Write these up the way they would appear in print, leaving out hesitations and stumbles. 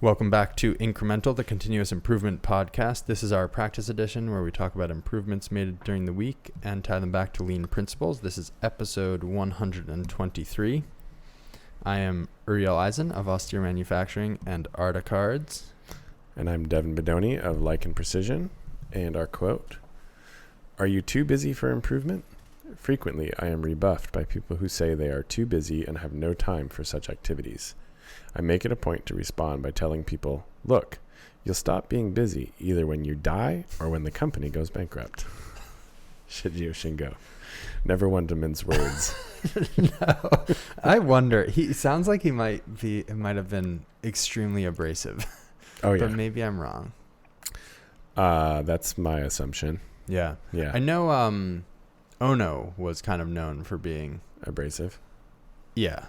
Welcome back to Incremental, the Continuous Improvement Podcast. This is our practice edition where we talk about improvements made during the week and tie them back to lean principles. This is episode 123. I am Uriel Eisen of Austere Manufacturing and Arta Cards. And I'm Devin Bedoni of Like and Precision. And our quote, "Are you too busy for improvement? Frequently, I am rebuffed by people who say they are too busy and have no time for such activities. I make it a point to respond by telling people, look, you'll stop being busy either when you die or when the company goes bankrupt." Shiji Shingo. Never one to mince words. No, I wonder. He sounds like it might have been extremely abrasive. Oh, yeah. But maybe I'm wrong. That's my assumption. Yeah. Yeah. I know Ono was kind of known for being Abrasive. Yeah.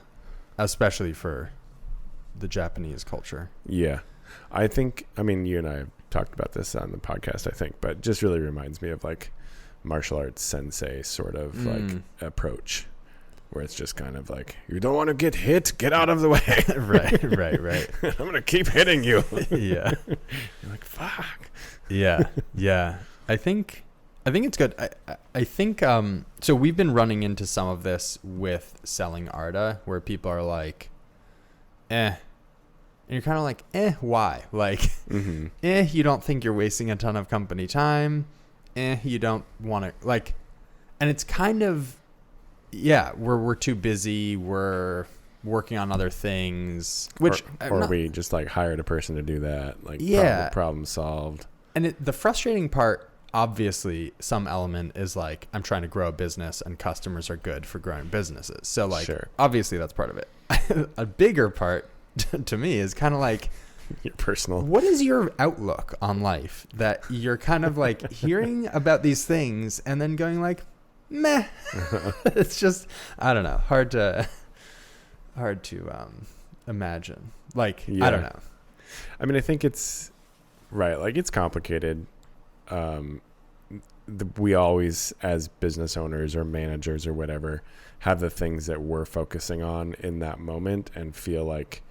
Especially for the Japanese culture. Yeah. I mean, you and I have talked about this on the podcast, I think, but it just really reminds me of like martial arts sensei sort of like approach where it's just kind of like, you don't want to get hit, get out of the way. Right. I'm going to keep hitting you. Yeah. You're like, fuck. Yeah. I think it's good. I think, so we've been running into some of this with selling Arta where people are like, and you're kind of like, why? Like, you don't think you're wasting a ton of company time. You don't want to, like, and it's kind of, yeah, we're too busy. We're working on other things, which, or we just like hired a person to do that. Like, yeah, problem solved. And the frustrating part, obviously, some element is like, I'm trying to grow a business and customers are good for growing businesses. So like, sure. Obviously that's part of it. A bigger part to me is kind of like, your personal, what is your outlook on life that you're kind of like hearing about these things and then going like, meh. It's just, I don't know, hard to imagine. Like, yeah. I don't know. I mean, I think it's right. Like, it's complicated. We always, as business owners or managers or whatever, have the things that we're focusing on in that moment and feel like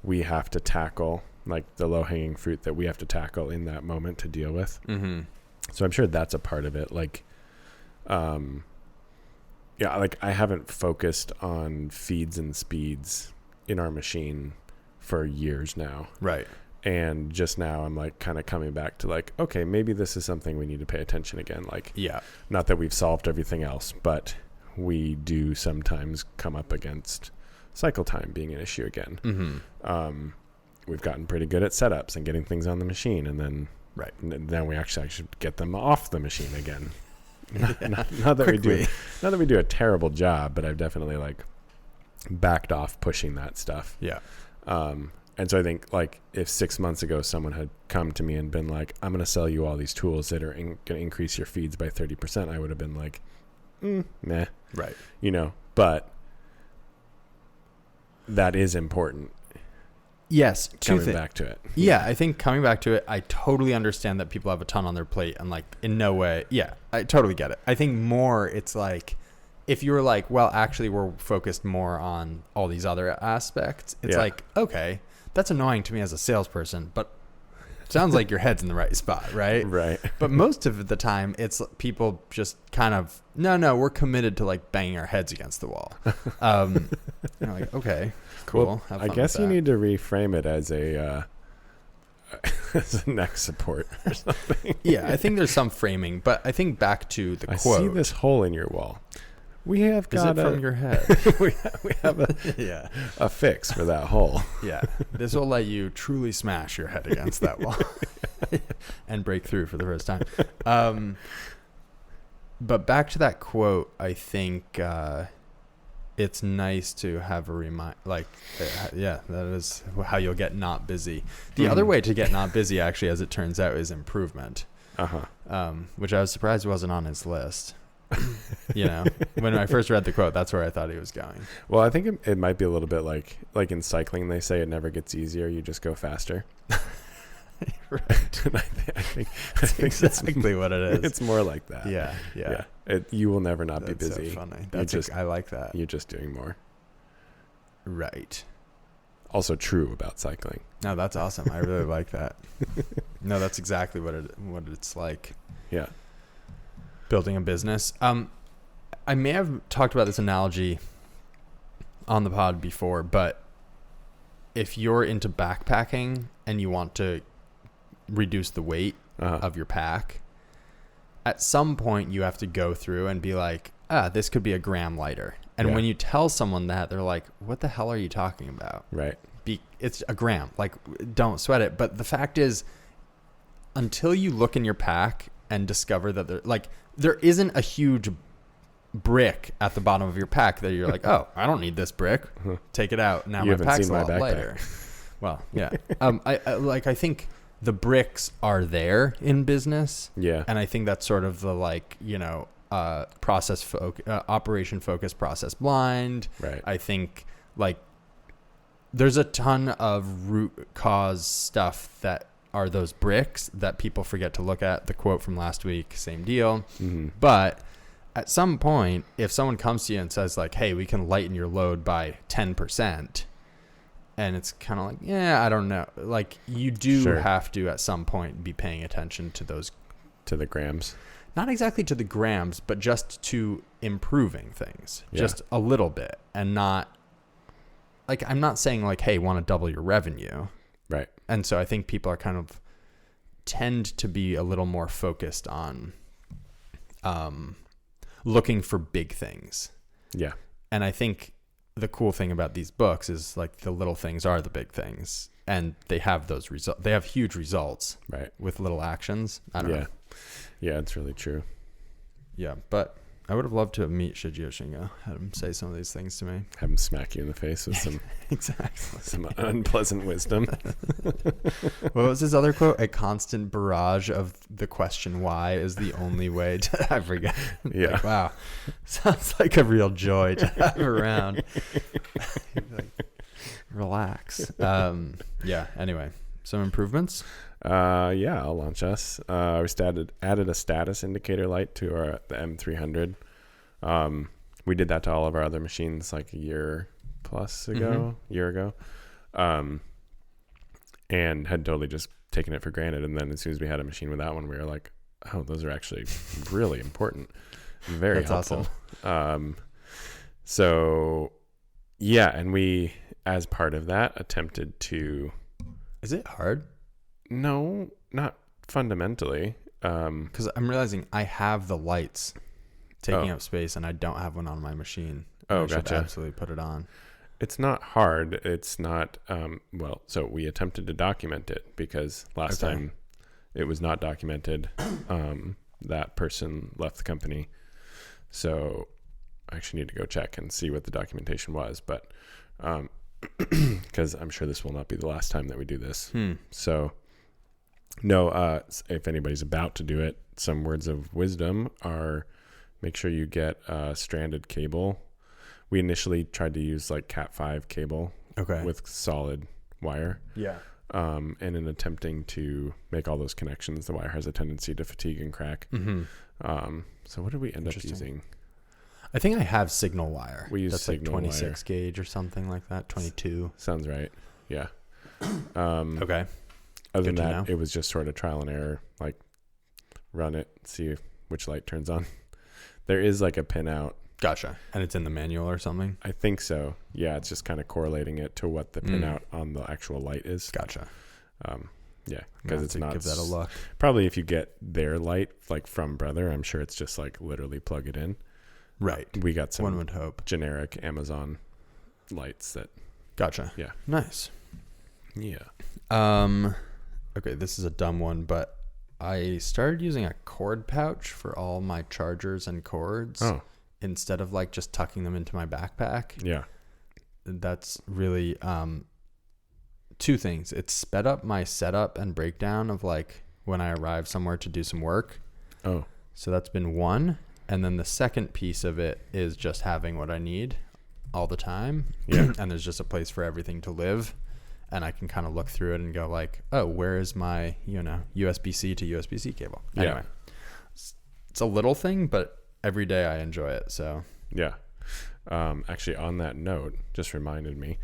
we have to tackle like the low-hanging fruit that we have to tackle in that moment to deal with. Mm-hmm. So I'm sure that's a part of it. Like, yeah, like I haven't focused on feeds and speeds in our machine for years now. Right. And just now I'm like kind of coming back to like, okay, maybe this is something we need to pay attention again. Like, yeah, not that we've solved everything else, but we do sometimes come up against cycle time being an issue again. Mm-hmm. We've gotten pretty good at setups and getting things on the machine, and then then we actually should get them off the machine again. not that we do a terrible job, but I've definitely like backed off pushing that stuff. Yeah. And so I think like if 6 months ago someone had come to me and been like, I'm going to sell you all these tools that are going to increase your feeds by 30%, I would have been like, meh. Right. You know, but that is important. Yes. Coming back to it. Yeah. I think coming back to it, I totally understand that people have a ton on their plate and like in no way. Yeah, I totally get it. I think more it's like, if you were like, well, actually we're focused more on all these other aspects. It's like, okay, that's annoying to me as a salesperson, but it sounds like your head's in the right spot, right? Right. But most of the time it's people just kind of, no, we're committed to like banging our heads against the wall. You're like, okay, cool. Well, I guess you need to reframe it as a neck support or something. Yeah, I think there's some framing, but I think back to the quote. I see this hole in your wall. We have got from your head. we have a fix for that hole. Yeah. This will let you truly smash your head against that wall and break through for the first time. But back to that quote, I think it's nice to have a that is how you'll get not busy. The other way to get not busy, actually, as it turns out, is improvement. Which I was surprised wasn't on his list. You know, when I first read the quote, that's where I thought he was going. Well, I think it might be a little bit like in cycling, they say it never gets easier. You just go faster. Right. I think that's exactly what it is. It's more like that. Yeah. You will never not be busy. So funny. I like that. You're just doing more. Right. also true about cycling. No, that's awesome. I really like that. No, that's exactly what it's like. Yeah. Building a business. I may have talked about this analogy on the pod before, but if you're into backpacking and you want to reduce the weight of your pack, at some point you have to go through and be like, this could be a gram lighter. And when you tell someone that, they're like, what the hell are you talking about? Right. It's a gram. Like, don't sweat it. But the fact is, until you look in your pack and discover that there isn't a huge brick at the bottom of your pack that you're like, oh, I don't need this brick. Take it out. Now my pack's a lot lighter. Well, yeah. I think the bricks are there in business. Yeah. And I think that's sort of the operation focused, process blind. Right. I think there's a ton of root cause stuff that are those bricks that people forget to look at. The quote from last week, same deal. Mm-hmm. But at some point, if someone comes to you and says like, hey, we can lighten your load by 10%, and it's kind of like, yeah, I don't know. Like, you do have to at some point be paying attention to those. To the grams. Not exactly to the grams, but just to improving things. Yeah. Just a little bit. And not, I'm not saying like, hey, want to double your revenue. Right. And so I think people are tend to be a little more focused on looking for big things. Yeah. And I think the cool thing about these books is the little things are the big things, and they have those results. They have huge results, right, with little actions. I don't know. Yeah, it's really true. Yeah, but I would have loved to meet Shigeo Shingo, had him say some of these things to me. Have him smack you in the face with some some unpleasant wisdom. What was his other quote? A constant barrage of the question why is the only way to... I forget. Yeah. Wow. Sounds like a real joy to have around. Relax. Yeah, anyway. Some improvements? Yeah, I'll launch us. We added a status indicator light to the M300. We did that to all of our other machines a year ago, and had totally just taken it for granted. And then as soon as we had a machine with that one, we were like, oh, those are actually really important, very helpful. Awesome. So yeah, and we, as part of that, attempted to... Is it hard? No, not fundamentally. Because I'm realizing I have the lights taking up space, and I don't have one on my machine. Oh, I should gotcha. absolutely put it on. It's not hard. It's not, so we attempted to document it because last time it was not documented. That person left the company. So I actually need to go check and see what the documentation was. But because I'm sure this will not be the last time that we do this. So no, if anybody's about to do it, some words of wisdom are make sure you get a stranded cable. We initially tried to use Cat5 cable with solid wire. Yeah. And in attempting to make all those connections, the wire has a tendency to fatigue and crack. Mm-hmm. So what did we end up using? I think I have signal wire. We use that's signal 26 wire. Gauge or something like that. 22. Sounds right. Yeah. Okay. Other than that, it was just sort of trial and error. Run it, see which light turns on. There is a pinout. Gotcha. And it's in the manual or something? I think so. Yeah, it's just kind of correlating it to what the pinout on the actual light is. Gotcha. Yeah, because it's not... Give that a look. Probably if you get their light, from Brother, I'm sure it's just literally plug it in. Right. We got some one would hope generic Amazon lights that... Gotcha. Yeah. Nice. Yeah. Okay, this is a dumb one, but I started using a cord pouch for all my chargers and cords instead of just tucking them into my backpack. Yeah. That's really two things. It's sped up my setup and breakdown of when I arrive somewhere to do some work. Oh. So that's been one. And then the second piece of it is just having what I need all the time. Yeah. And there's just a place for everything to live. And I can kind of look through it and go oh, where is my, USB-C to USB-C cable? Anyway, it's a little thing, but every day I enjoy it. So yeah. Actually, on that note, just reminded me,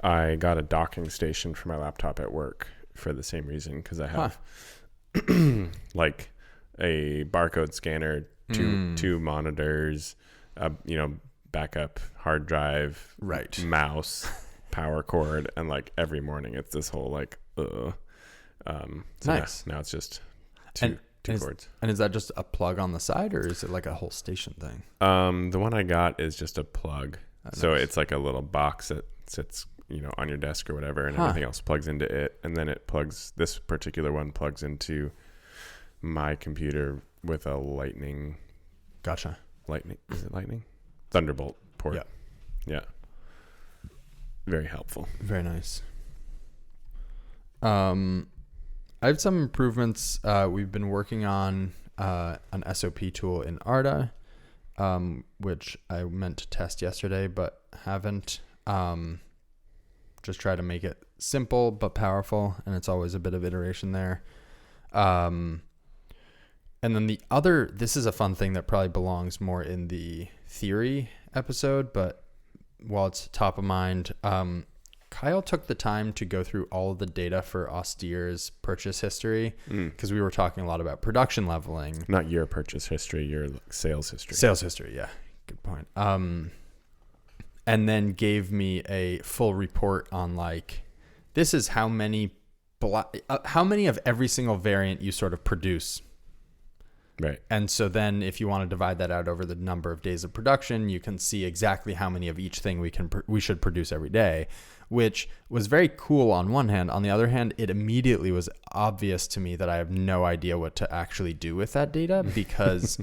I got a docking station for my laptop at work for the same reason, because I have like a barcode scanner, two monitors, backup hard drive, right, mouse, power cord, and like every morning it's this whole like so nice. now it's just two cords. And is that just a plug on the side, or is it like a whole station thing? The one I got is just a plug. So nice. It's like a little box that sits, on your desk or whatever, and everything else plugs into it. And then this particular one plugs into my computer with a lightning. Gotcha. Is it lightning? Thunderbolt port. Yeah. Yeah. Very helpful. Very nice. I have some improvements. We've been working on an SOP tool in Arda, which I meant to test yesterday, but haven't. Just try to make it simple but powerful, and it's always a bit of iteration there. And then this is a fun thing that probably belongs more in the theory episode, but while it's top of mind, Kyle took the time to go through all of the data for Austere's purchase history, because we were talking a lot about production leveling. Not your purchase history, your sales history. Sales history, yeah. Good point. And then gave me a full report on like, this is how many of every single variant you sort of produce. Right. And so then if you want to divide that out over the number of days of production, you can see exactly how many of each thing we should produce every day, which was very cool on one hand. On the other hand, it immediately was obvious to me that I have no idea what to actually do with that data, because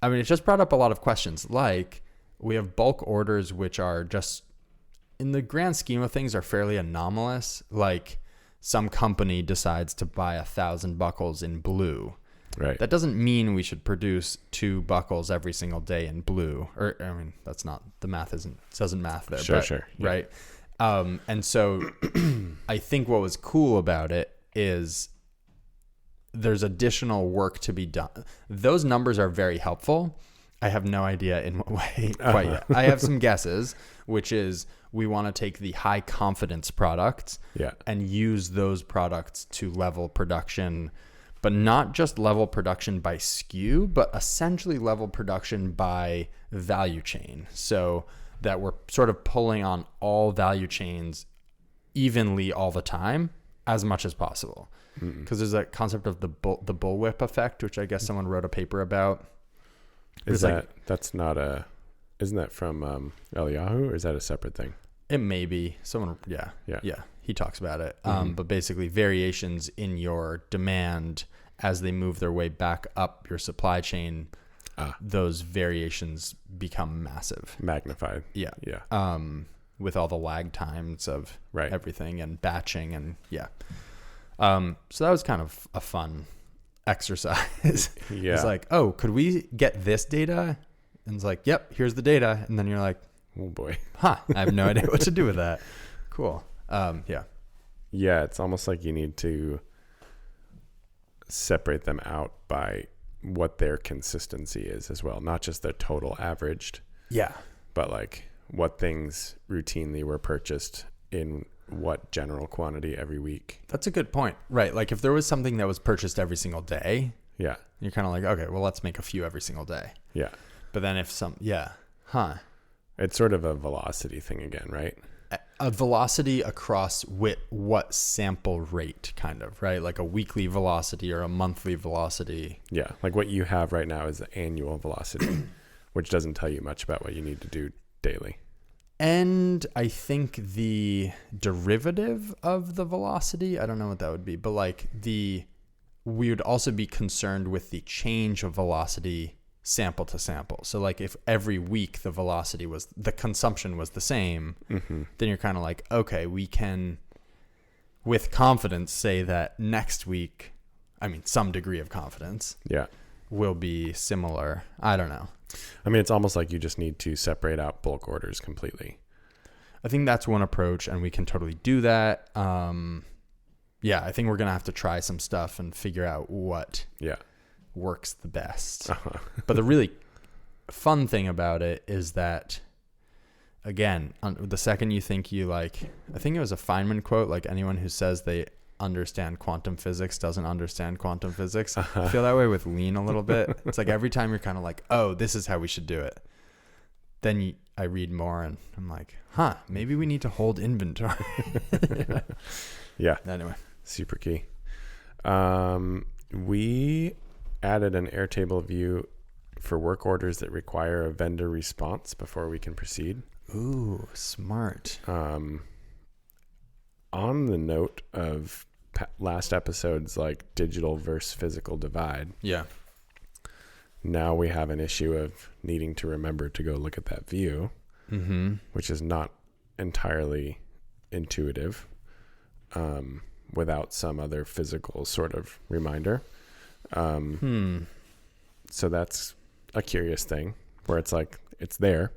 it just brought up a lot of questions. Like, we have bulk orders, which are just, in the grand scheme of things, are fairly anomalous. Like, some company decides to buy 1,000 buckles in blue. Right. That doesn't mean we should produce 2 buckles every single day in blue. Or, that's not, the math doesn't math there. Sure. Yeah. Right. And so I think what was cool about it is there's additional work to be done. Those numbers are very helpful. I have no idea in what way quite yet. I have some guesses, which is we want to take the high confidence products and use those products to level production, but not just level production by SKU, but essentially level production by value chain. So that we're sort of pulling on all value chains evenly all the time as much as possible. Because there's that concept of the bullwhip effect, which I guess someone wrote a paper about. Isn't that from Eliyahu, or is that a separate thing? It may be. Someone, yeah. He talks about it. But basically variations in your demand as they move their way back up your supply chain, those variations become massive. Magnified. Yeah. With all the lag times of everything and batching and so that was kind of a fun exercise. Yeah. It's like, oh, could we get this data? And it's like, yep, here's the data. And then you're like, oh boy. I have no idea what to do with that. Cool. Yeah, it's almost like you need to separate them out by what their consistency is as well, not just their total averaged. Yeah. But like what things routinely were purchased in what general quantity every week. That's a good point. Right. Like if there was something that was purchased every single day, you're kind of like, okay, well, let's make a few every single day. Yeah. But then if it's sort of a velocity thing again, right? A velocity across what sample rate, kind of, right? Like a weekly velocity or a monthly velocity. Yeah. Like what you have right now is the annual velocity, which doesn't tell you much about what you need to do daily. And I think the derivative of the velocity, I don't know what that would be, but like we would also be concerned with the change of velocity sample to sample. So like if every week the consumption was the same, then you're kind of like, okay, we can with confidence say that next week, some degree of confidence will be similar. I don't know. It's almost like you just need to separate out bulk orders completely. I think that's one approach, and we can totally do that. I think we're going to have to try some stuff and figure out what works the best. But the really fun thing about it is that, again, the second you think you like, I think it was a Feynman quote, like anyone who says they understand quantum physics doesn't understand quantum physics. I feel that way with lean a little bit. It's like every time you're kind of like, oh, this is how we should do it. Then I read more and I'm like, maybe we need to hold inventory. Yeah. Anyway. Super key. We added an Airtable view for work orders that require a vendor response before we can proceed. Ooh, smart. On the note of last episode's like digital versus physical divide. Yeah. Now we have an issue of needing to remember to go look at that view, which is not entirely intuitive without some other physical sort of reminder. So that's a curious thing where it's like, it's there,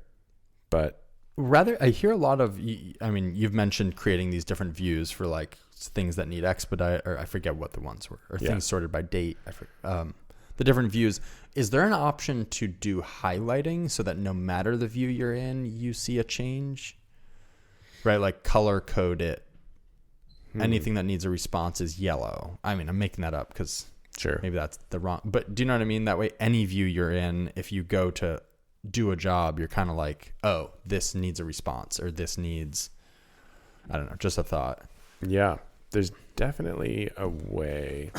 but rather, I hear a lot of, I mean, you've mentioned creating these different views for like things that need expedite, or I forget what the ones were, or things sorted by date. The different views. Is there an option to do highlighting so that no matter the view you're in, you see a change? Right? Like color code it. Anything that needs a response is yellow. I mean, I'm making that up because maybe that's the wrong, but do you know what I mean? That way, any view you're in, if you go to do a job, you're kind of like, oh, this needs a response, or this needs, I don't know, just a thought. Yeah, there's definitely a way.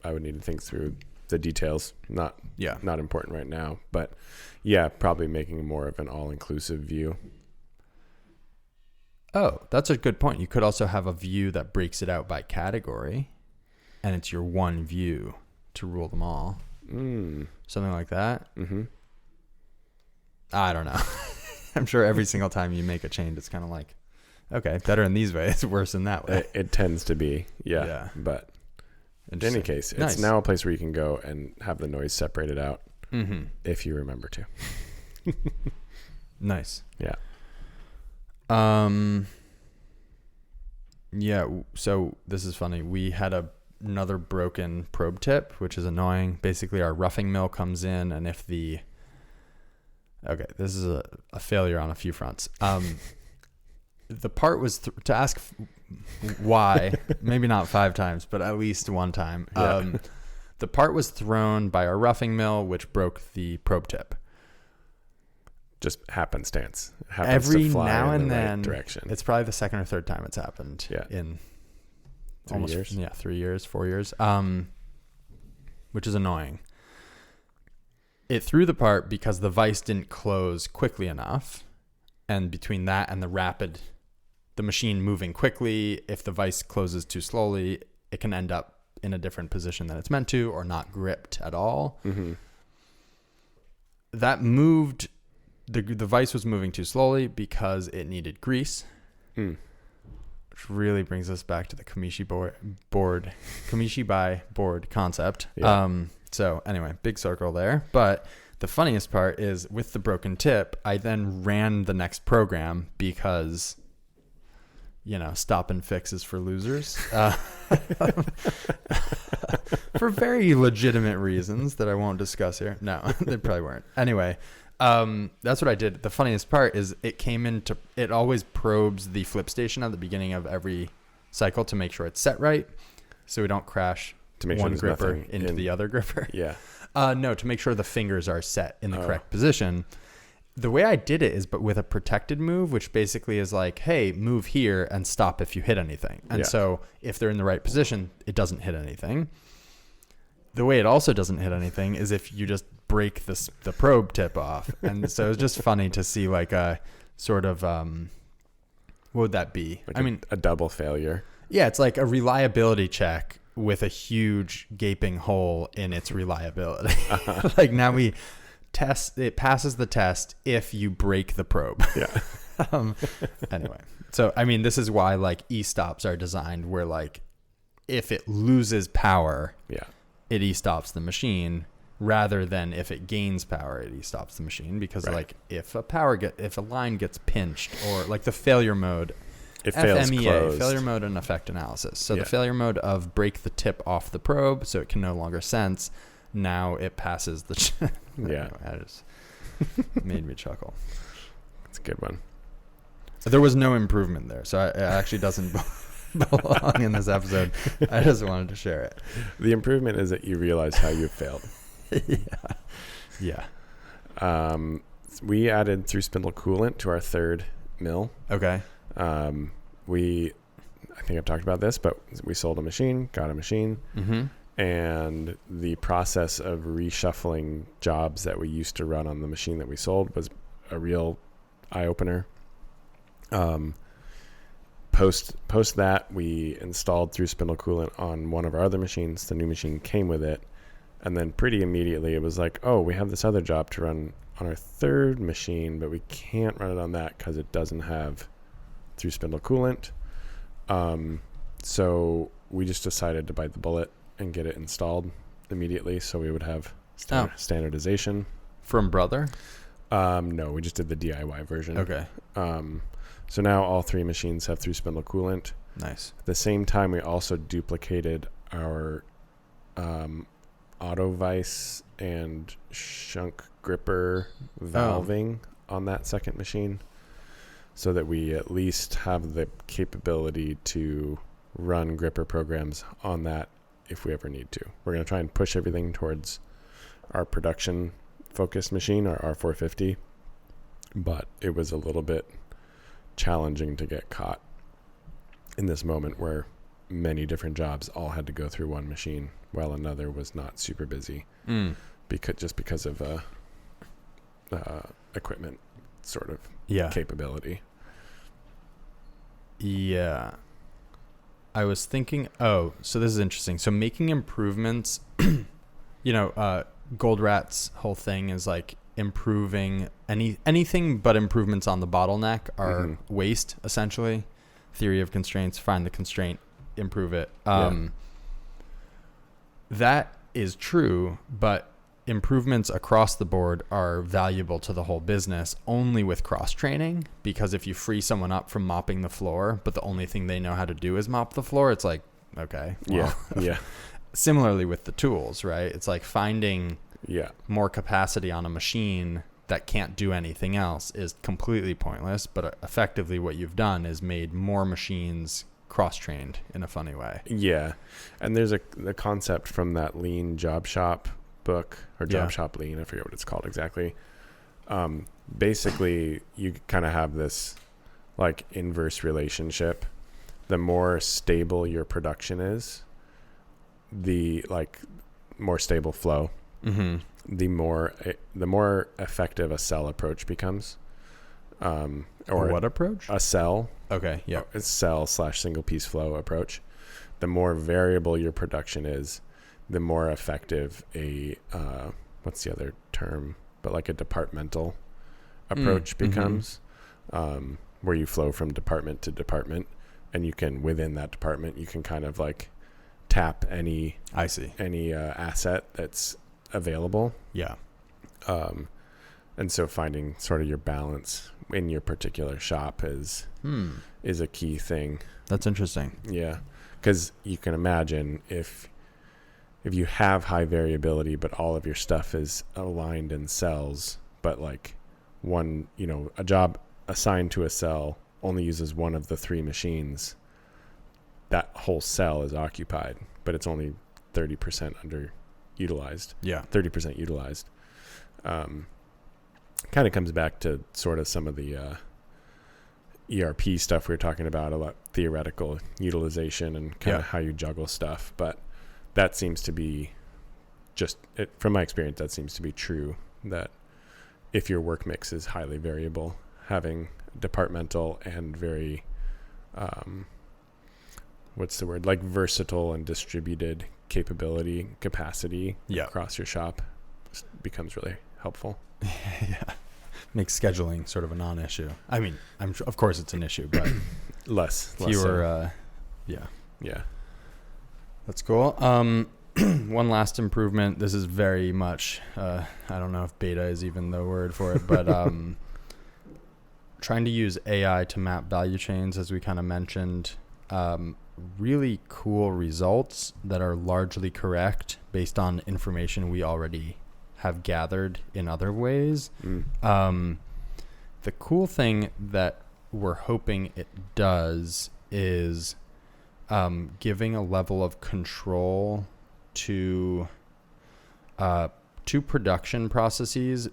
I would need to think through the details. Not important right now, but yeah, probably making more of an all-inclusive view. Oh, that's a good point. You could also have a view that breaks it out by category, and it's your one view to rule them all. Something like that. I don't know. I'm sure every single time you make a change, it's kind of like, okay, better in these ways, worse in that way. It tends to be, yeah. But in any case, it's now a place where you can go and have the noise separated out if you remember to. Nice. Yeah. Yeah. So this is funny. We had another broken probe tip, which is annoying. Basically, our roughing mill comes in, and if okay, this is a failure on a few fronts. The part was to ask why, maybe not 5 times, but at least one time. The part was thrown by our roughing mill, which broke the probe tip. Just happenstance. It happens Every to fly now in and the then, right direction. It's probably the second or third time it's happened. In 3 years. Yeah, 3 years, 4 years. Which is annoying. It threw the part because the vise didn't close quickly enough, and between that and the machine moving quickly, if the vise closes too slowly, it can end up in a different position than it's meant to, or not gripped at all. That moved. The vise was moving too slowly because it needed grease, which really brings us back to the Kamishi by board concept. So anyway, big circle there. But the funniest part is with the broken tip, I then ran the next program because, stop and fix is for losers. For very legitimate reasons that I won't discuss here. No, they probably weren't. Anyway, that's what I did. The funniest part is it always probes the flip station at the beginning of every cycle to make sure it's set right, so we don't crash one gripper into the other gripper. No, to make sure the fingers are set in the correct position. The way I did it is but with a protected move, which basically is like, hey, move here and stop if you hit anything. And so if they're in the right position, it doesn't hit anything. The way it also doesn't hit anything is if you just break the probe tip off. And so it's just funny to see like a sort of, what would that be? Like a double failure. Yeah, it's like a reliability check with a huge gaping hole in its reliability. Like now it passes the test if you break the probe. Anyway, so this is why like e-stops are designed where like if it loses power, it e-stops the machine, rather than if it gains power, it e-stops the machine. Because like if a line gets pinched, or like the failure mode, it fails FMEA, closed. failure mode and effect analysis. So the failure mode of break the tip off the probe so it can no longer sense. Now it passes the anyway, that just made me chuckle. It's a good one. There was no improvement there, so it actually doesn't belong in this episode. I just wanted to share it. The improvement is that you realize how you failed. Yeah. We added through spindle coolant to our third mill. Okay. I think I've talked about this, but we sold a machine, got a machine, and the process of reshuffling jobs that we used to run on the machine that we sold was a real eye-opener. Post that, we installed through spindle coolant on one of our other machines. The new machine came with it, and then pretty immediately it was like, oh, we have this other job to run on our third machine, but we can't run it on that because it doesn't have through spindle coolant. So we just decided to bite the bullet and get it installed immediately, so we would have standardization. From Brother? No, we just did the DIY version. Okay. So now all three machines have through spindle coolant. Nice. At the same time, we also duplicated our auto vise and shunt gripper valving on that second machine, so that we at least have the capability to run gripper programs on that if we ever need to. We're going to try and push everything towards our production focused machine, our R450, but it was a little bit challenging to get caught in this moment where many different jobs all had to go through one machine while another was not super busy because of equipment sort of capability. Yeah. I was thinking, so this is interesting. So making improvements, Goldrat's whole thing is like improving anything but improvements on the bottleneck are waste, essentially. Theory of constraints, find the constraint, improve it. That is true, but improvements across the board are valuable to the whole business only with cross training, because if you free someone up from mopping the floor, but the only thing they know how to do is mop the floor, it's like, okay. Well. Yeah. Similarly with the tools, right? It's like finding more capacity on a machine that can't do anything else is completely pointless, but effectively what you've done is made more machines cross-trained in a funny way. Yeah. And there's the concept from that Lean Job Shop book, or Job Shop Lean, I forget what it's called exactly. Basically, you kind of have this like inverse relationship. The more stable your production is, the like more stable flow, the more effective a cell approach becomes. Or what approach? A cell. Okay. Yeah. A cell / single piece flow approach. The more variable your production is, the more effective what's the other term? But like a departmental approach becomes, where you flow from department to department, and you can, within that department, you can kind of like tap any asset that's available. Yeah. And so finding sort of your balance in your particular shop is a key thing. That's interesting. Yeah. Because you can imagine if you have high variability, but all of your stuff is aligned in cells, but like one, a job assigned to a cell only uses one of the three machines, that whole cell is occupied, but it's only 30% underutilized. Yeah. 30% utilized. Kind of comes back to sort of some of the ERP stuff we were talking about, a lot theoretical utilization and kind of how you juggle stuff. But that seems to be from my experience, that seems to be true, that if your work mix is highly variable, having departmental and very, like versatile and distributed capacity across your shop becomes really helpful. Yeah. Makes scheduling sort of a non-issue. I mean, I'm sure, of course it's an issue, but less fewer. Yeah. That's cool. One last improvement. This is very much, I don't know if beta is even the word for it, but trying to use AI to map value chains, as we kind of mentioned. Really cool results that are largely correct based on information we already have gathered in other ways. The cool thing that we're hoping it does is giving a level of control to production processes,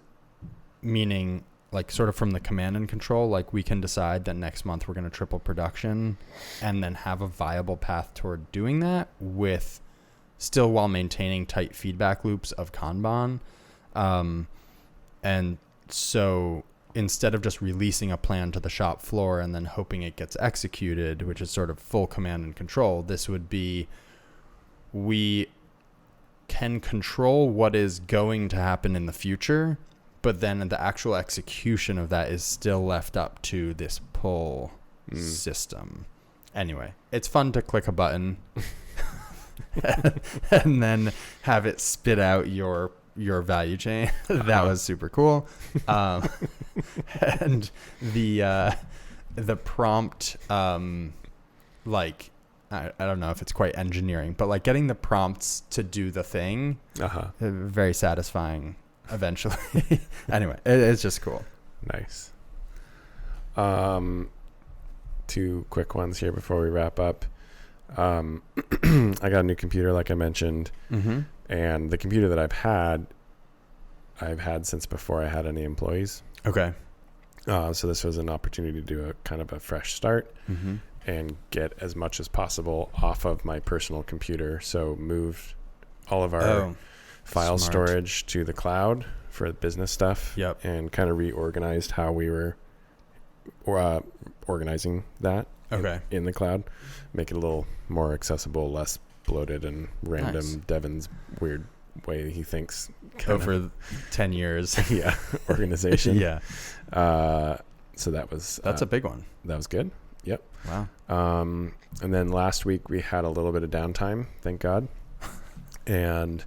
meaning like sort of from the command and control, like we can decide that next month we're going to triple production and then have a viable path toward doing that with still while maintaining tight feedback loops of Kanban. And so instead of just releasing a plan to the shop floor and then hoping it gets executed, which is sort of full command and control, this would be, we can control what is going to happen in the future, but then the actual execution of that is still left up to this pull system. Anyway, it's fun to click a button and then have it spit out your value chain. That was super cool. And the prompt, like, I don't know if it's quite engineering, but like getting the prompts to do the thing, very satisfying eventually. Anyway, it's just cool. Nice. 2 quick ones here before we wrap up. I got a new computer, like I mentioned, and the computer that I've had since before I had any employees. Okay. So this was an opportunity to do a kind of a fresh start and get as much as possible off of my personal computer. So moved all of our file storage to the cloud for business stuff. Yep. And kind of reorganized how we were organizing that in the cloud. Make it a little more accessible, less bloated and random. Nice. Devin's weird way he thinks. Over 10 years. Yeah. Organization. Yeah. So that's a big one. That was good. Yep. Wow. And then last week we had a little bit of downtime, thank God, and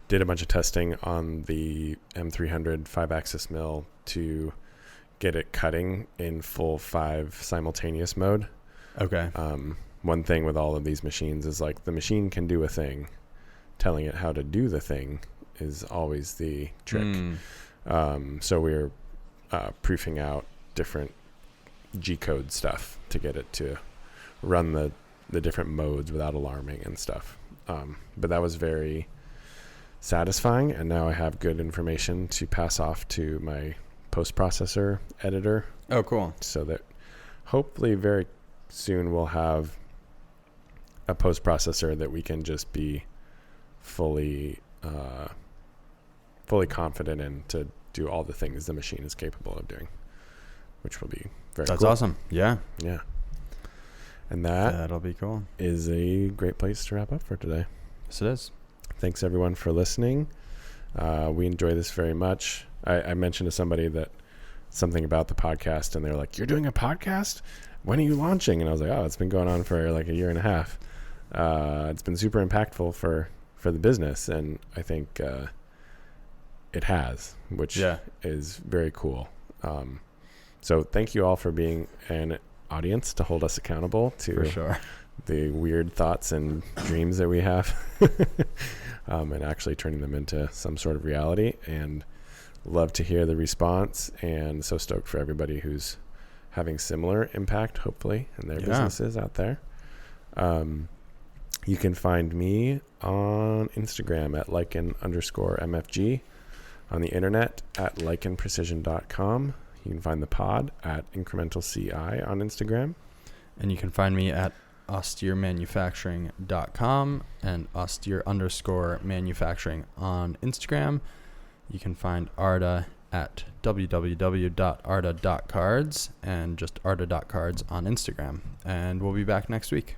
did a bunch of testing on the M300 5-axis mill to get it cutting in full 5 simultaneous mode. Okay. One thing with all of these machines is like the machine can do a thing. Telling it how to do the thing is always the trick. So we're proofing out different G-code stuff to get it to run the different modes without alarming and stuff. But that was very satisfying, and now I have good information to pass off to my post-processor editor. Oh, cool. So that hopefully very soon we'll have a post-processor that we can just be fully confident in to do all the things the machine is capable of doing, which will be very cool. That's awesome. Yeah. Yeah. And that'll be cool. Is a great place to wrap up for today. Yes, it is. Thanks everyone for listening. We enjoy this very much. I mentioned to somebody that something about the podcast, and they're like, "You're doing a podcast? When are you launching?" And I was like, "Oh, it's been going on for like a year and a half. It's been super impactful for the business, and I think it has, which is very cool. So thank you all for being an audience to hold us accountable to the weird thoughts and dreams that we have, and actually turning them into some sort of reality. And love to hear the response, and so stoked for everybody who's having similar impact, hopefully, in their businesses out there. You can find me on Instagram at lichen_MFG, on the internet at lichenprecision.com. You can find the pod at incrementalci on Instagram. And you can find me at austeremanufacturing.com and austere_manufacturing on Instagram. You can find Arda at www.arda.cards and just arda.cards on Instagram. And we'll be back next week.